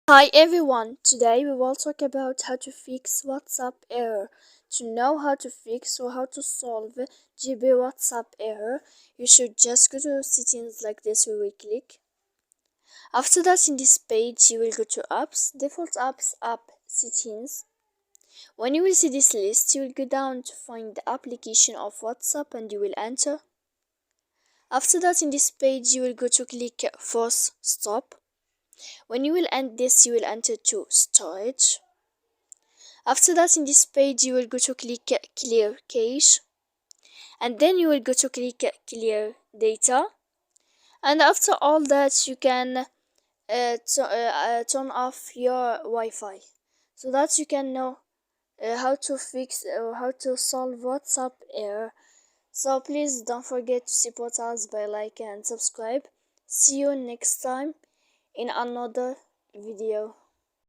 Hi everyone, today we will talk about how to fix WhatsApp error. To know how to fix or how to solve GB WhatsApp error, you should just go to settings like this. We will click. After that, in this page, you will go to apps, default apps, app settings. When you will see this list, you will go down to find the application of WhatsApp and you will enter. After that, in this page, you will go to click force stop. When you will end this, you will enter to storage. After that, in this page, you will go to click clear cache, and then you will go to click clear data. And after all that, you can turn off your Wi-Fi so that you can know how to fix or how to solve WhatsApp error. So please don't forget to support us by like and subscribe. See you next time in another video.